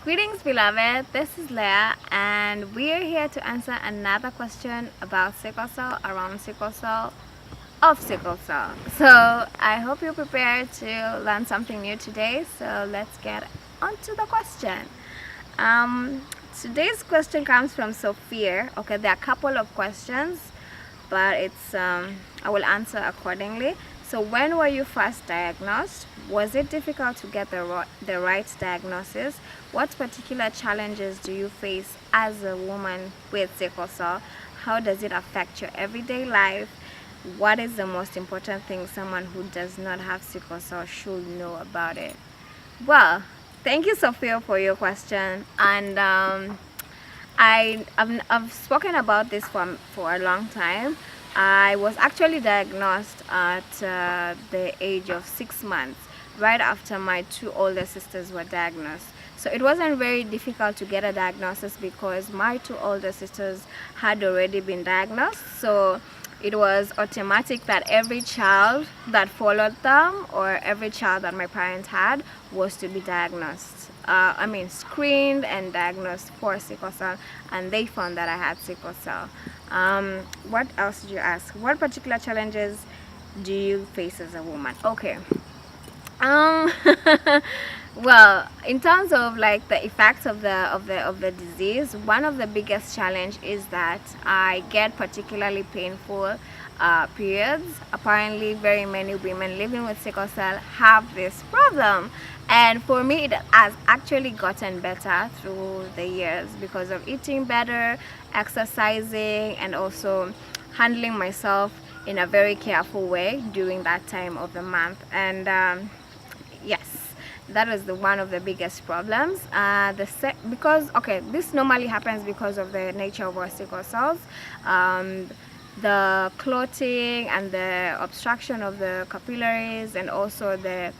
Greetings, beloved. This is Leah, and we are here to answer another question about sickle cell, around sickle cell, of sickle cell. So, I hope you're prepared to learn something new today. So, let's get on to the question. Um, Today's question comes from Sophia. Okay, there are a couple of questions, but I will answer accordingly. So, when were you first diagnosed? Was it difficult to get the right diagnosis? What particular challenges do you face as a woman with sickle cell? How does it affect your everyday life? What is the most important thing someone who does not have sickle cell should know about it? Well, thank you, Sophia, for your question. And I've spoken about this for a long time. I was actually diagnosed at the age of 6 months, right after my two older sisters were diagnosed. So it wasn't very difficult to get a diagnosis because my two older sisters had already been diagnosed. So it was automatic that every child that followed them, or every child that my parents had, was to be diagnosed. Screened and diagnosed for sickle cell, and they found that I had sickle cell. What else did you ask? What particular challenges do you face as a woman? Okay. Um, well, in terms of like the effects of the disease, one of the biggest challenge is that I get particularly painful periods. Apparently, very many women living with sickle cell have this problem, and for me, it has actually gotten better through the years because of eating better, exercising, and also handling myself in a very careful way during that time of the month. And yes, that was one of the biggest problems. Because this normally happens because of the nature of our sickle cells. The clotting and the obstruction of the capillaries, and also the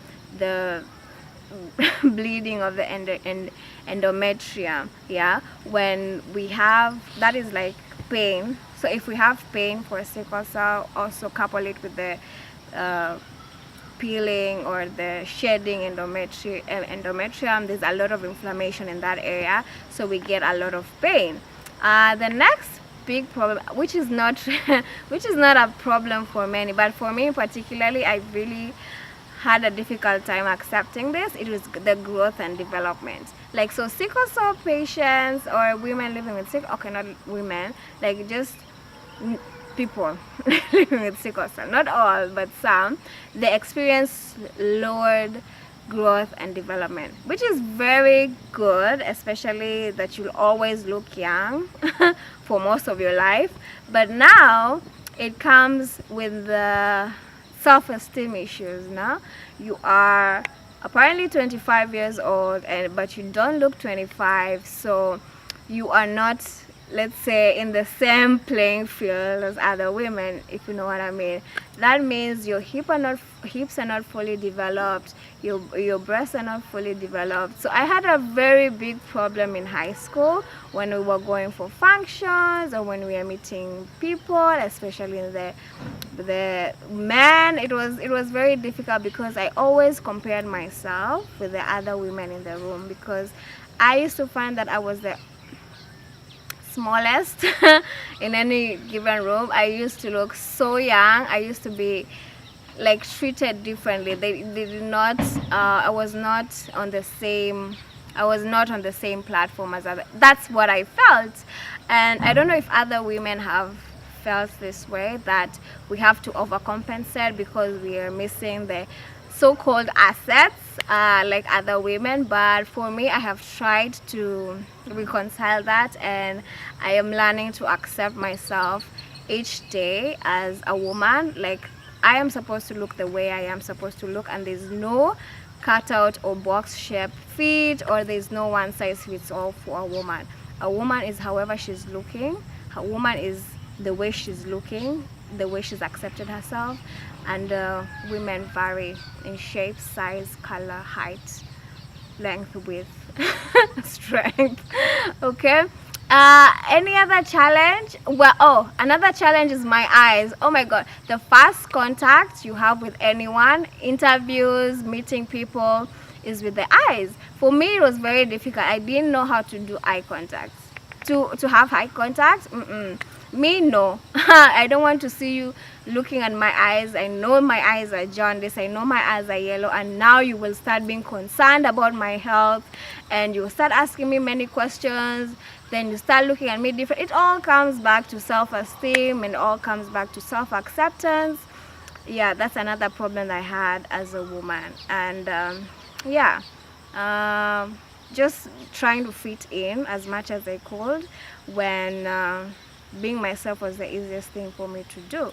bleeding of the endometrium. Yeah, when we have that is like pain. So if we have pain for sickle cell, also couple it with the peeling or the shedding endometrium, there's a lot of inflammation in that area, so we get a lot of pain. The next big problem, which is not which is not a problem for many, but for me particularly, I really had a difficult time accepting this. It was the growth and development. Like, so sickle cell patients or women living with sickle, okay, not women, like just people living with sickle cell, not all, but some, they experience lowered growth and development, which is very good, especially that you'll always look young for most of your life. But now it comes with the self-esteem issues. Now you are apparently 25 years old, but you don't look 25, so you are not, let's say, in the same playing field as other women, if you know what I mean. That means your hips are not fully developed, your breasts are not fully developed. So I had a very big problem in high school when we were going for functions or when we were meeting people, especially in the men. It was very difficult because I always compared myself with the other women in the room, because I used to find that I was the smallest in any given room. I used to look so young. I used to be like treated differently. They did not I was not on the same platform as other. That's what I felt. And I don't know if other women have felt this way, that we have to overcompensate because we are missing the so-called assets like other women. But for me, I have tried to reconcile that, and I am learning to accept myself each day as a woman. Like, I am supposed to look the way I am supposed to look, and there's no cutout or box shaped feet, or there's no one size fits all for a woman. A woman is however she's looking. A woman is the way she's looking, the way she's accepted herself. And women vary in shape, size, color, height, length, width, strength. Okay. Any other challenge? Well, another challenge is my eyes. Oh my god, the first contact you have with anyone, interviews, meeting people, is with the eyes. For me, it was very difficult. I didn't know how to do eye contact. To have eye contact, me, no. I don't want to see you looking at my eyes. I know my eyes are jaundiced, I know my eyes are yellow, and now you will start being concerned about my health, and you start asking me many questions. Then you start looking at me different. It all comes back to self-esteem, and all comes back to self-acceptance. Yeah, that's another problem I had as a woman. And yeah, just trying to fit in as much as I could, when being myself was the easiest thing for me to do.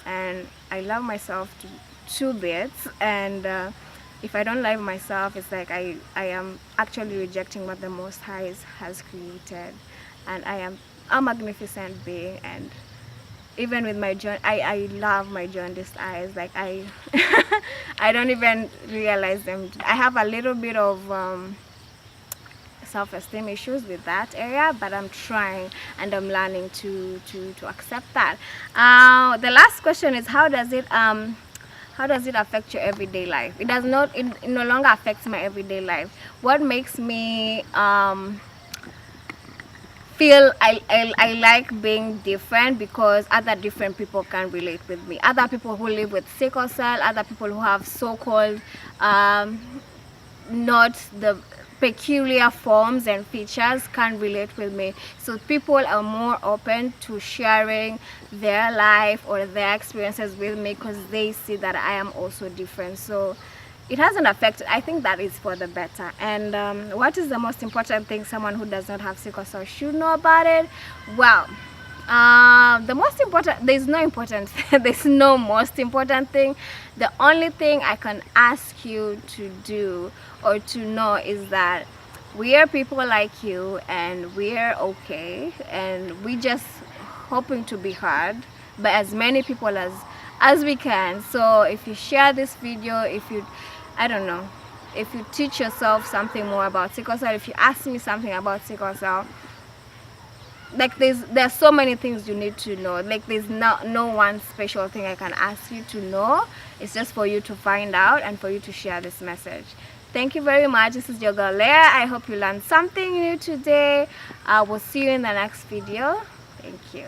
And I love myself to 2 bits, and if I don't love myself, it's like I am actually rejecting what the Most High has created. And I am a magnificent being, and even with my I love my jaundiced eyes. Like I I don't even realize them. I have a little bit of self-esteem issues with that area, but I'm trying and I'm learning to accept that. The last question is, how does it affect your everyday life? It does not. It no longer affects my everyday life. What makes me feel I like being different, because other different people can relate with me. Other people who live with sickle cell, other people who have so-called not the peculiar forms and features can relate with me. So people are more open to sharing their life or their experiences with me, because they see that I am also different. So it hasn't affected. I think that is for the better. And what is the most important thing someone who does not have sickle cell should know about it? Well, the most important, there's no most important thing. The only thing I can ask you to do or to know is that we are people like you, and we are okay, and we just hoping to be heard by as many people as we can. So if you share this video, if you, I don't know, if you teach yourself something more about sickle cell, if you ask me something about sickle cell, like there's so many things you need to know. Like there's no one special thing I can ask you to know. It's just for you to find out and for you to share this message. Thank you very much. This is your girl Leah. I hope you learned something new today. I will see you in the next video. Thank you.